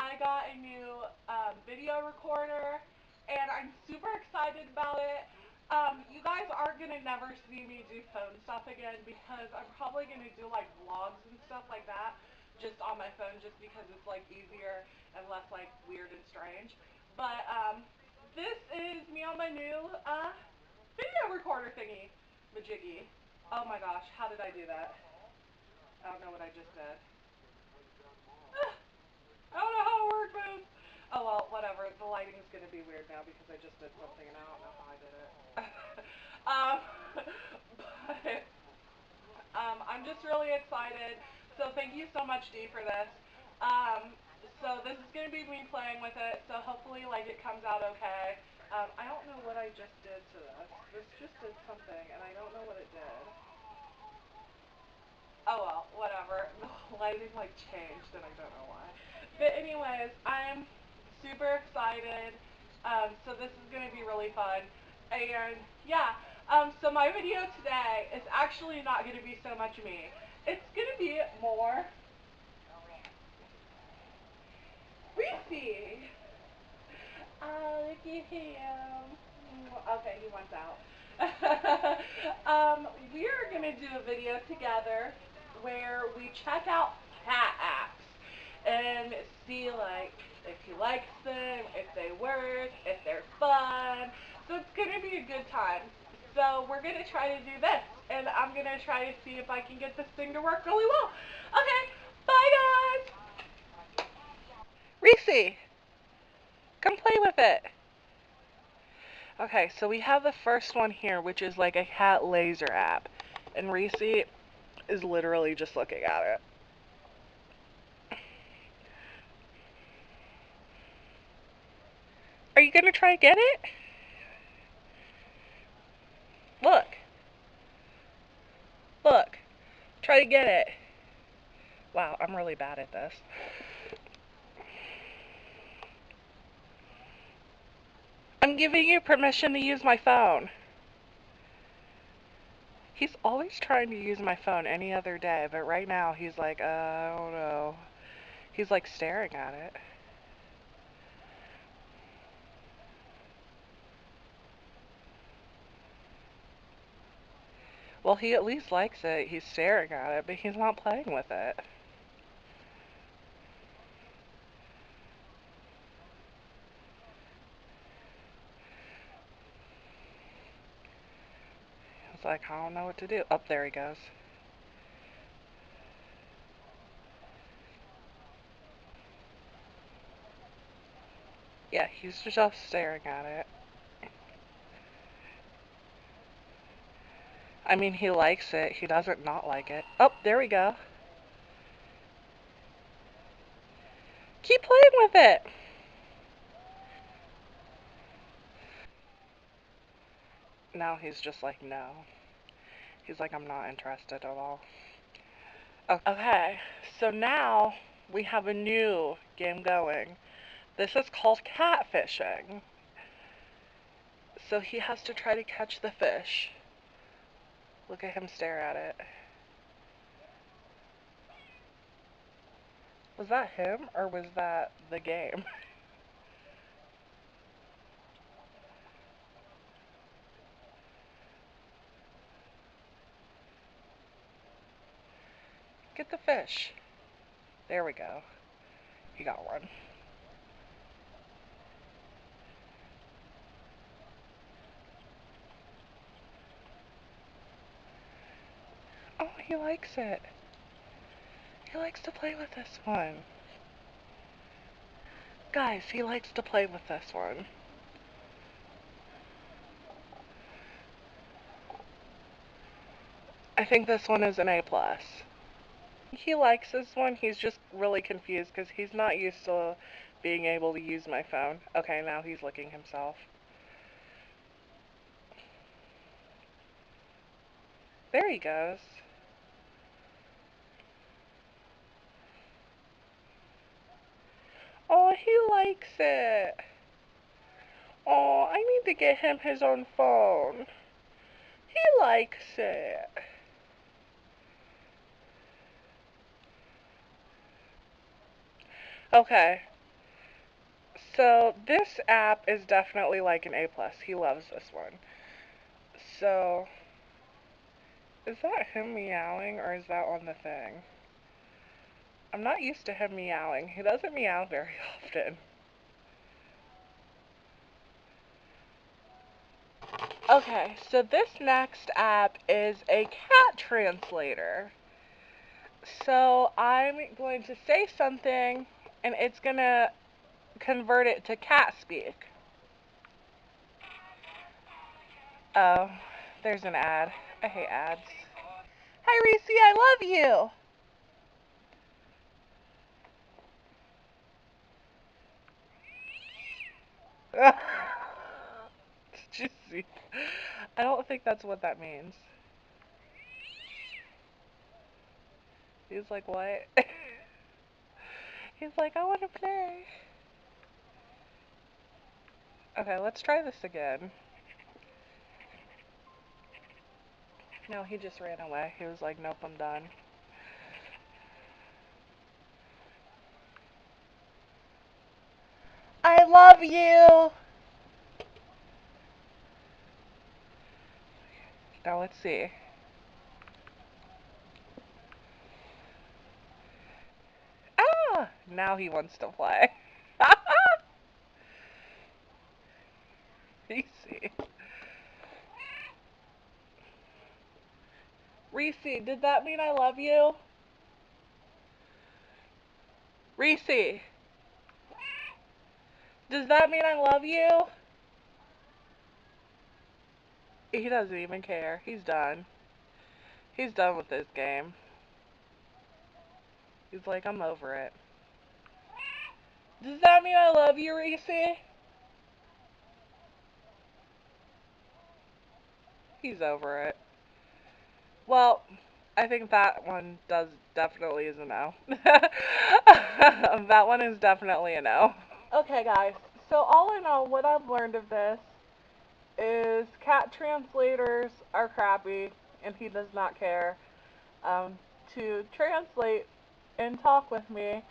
I got a new video recorder, and I'm super excited about it. You guys aren't gonna never see me do phone stuff again because I'm probably gonna do like vlogs and stuff like that just on my phone, just because it's like easier and less like weird and strange. But this is me on my new video recorder thingy, majiggy. Oh my gosh, how did I do that? I don't know what I just did. I don't know how it worked, man. Oh well, whatever. The lighting is gonna be weird now because I just did something and I don't know how I did it. um, but I'm just really excited. So thank you so much, Dee, for this. Um, so this is gonna be me playing with it. So hopefully, like, it comes out okay. I don't know what I just did to this. This just did something, and I don't know what it did. Oh well, whatever. The lighting like changed and I don't know why. But anyways, I'm super excited. So this is gonna be really fun. And yeah, so my video today is actually not gonna be so much me. It's gonna be more Reese. Look at him. Okay, he wants out. We're gonna do a video together where we check out cat apps and see like if he likes them, if they work, if they're fun. So it's gonna be a good time. So we're gonna try to do this, and I'm gonna try to see if I can get this thing to work really well. Okay, bye guys. Reese, come play with it. Okay, so we have the first one here, which is like a cat laser app. And Reese is literally just looking at it. Are you gonna try to get it? Look. Look. Try to get it. Wow, I'm really bad at this. I'm giving you permission to use my phone. He's always trying to use my phone any other day, but right now he's like, I don't know. He's like staring at it. Well, he at least likes it. He's staring at it, but he's not playing with it. He's like, I don't know what to do. Up there he goes. Yeah, he's just staring at it. I mean, he likes it. He doesn't not like it. Oh, there we go. Keep playing with it. Now he's just like, no. He's like, I'm not interested at all. Okay, so now we have a new game going. This is called catfishing. So he has to try to catch the fish. Look at him stare at it. Was that him or was that the game? Get the fish. There we go. He got one. Oh, he likes it. He likes to play with this one. Guys, he likes to play with this one. I think this one is an A+. plus. He likes this one. He's just really confused because he's not used to being able to use my phone. Okay, now he's licking himself. There he goes. Oh, he likes it. Oh, I need to get him his own phone. He likes it. Okay. So this app is definitely like an A plus. He loves this one. So is that him meowing or is that on the thing? I'm not used to him meowing. He doesn't meow very often. Okay, so this next app is a cat translator. So I'm going to say something and it's going to convert it to cat speak. Oh, there's an ad. I hate ads. Hi, Reese, I love you. Did you see? I don't think that's what that means. He's like, what? He's like, I want to play. Okay, let's try this again. No, he just ran away. He was like, nope, I'm done. I love you. Now let's see. Ah! Now he wants to play. Reese. Reese, did that mean I love you? Reese, does that mean I love you? He doesn't even care. He's done. He's done with this game. He's like, I'm over it. Does that mean I love you, Reese? He's over it. Well, I think that one does definitely is a no. That one is definitely a no. Okay, guys. So all in all, what I've learned of this is cat translators are crappy, and he does not care to translate and talk with me.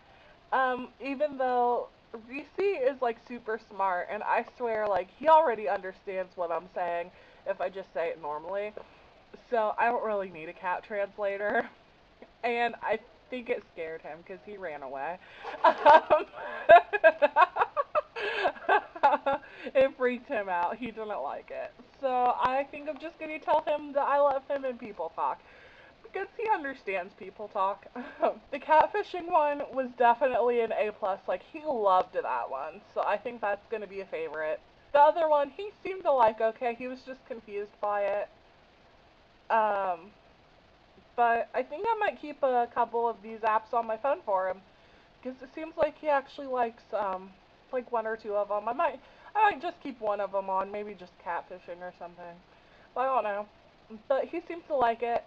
Even though Reese is like super smart, and I swear, like he already understands what I'm saying if I just say it normally. So I don't really need a cat translator, and I think it scared him because he ran away. Um, it freaked him out. He didn't like it. So I think I'm just gonna tell him that I love him and people talk because he understands people talk. The catfishing one was definitely an A plus. Like he loved that one, so I think that's gonna be a favorite. The other one he seemed to like. Okay, he was just confused by it. Um, but I think I might keep a couple of these apps on my phone for him because it seems like he actually likes like one or two of them. I might just keep one of them on, maybe just catfishing or something. But I don't know. But he seems to like it.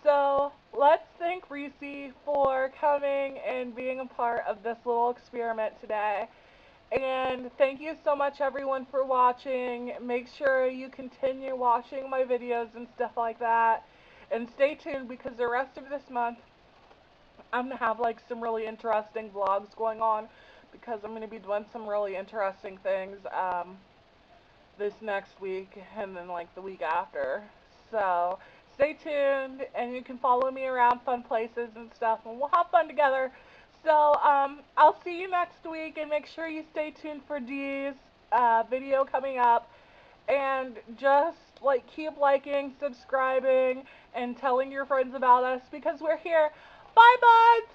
So let's thank Reese for coming and being a part of this little experiment today. And thank you so much everyone for watching. Make sure you continue watching my videos and stuff like that. And stay tuned because the rest of this month I'm going to have like some really interesting vlogs going on because I'm going to be doing some really interesting things this next week and then like the week after. So stay tuned and you can follow me around fun places and stuff and we'll have fun together. So I'll see you next week and make sure you stay tuned for Dee's video coming up and just like keep liking, subscribing, and telling your friends about us because we're here. Bye buds!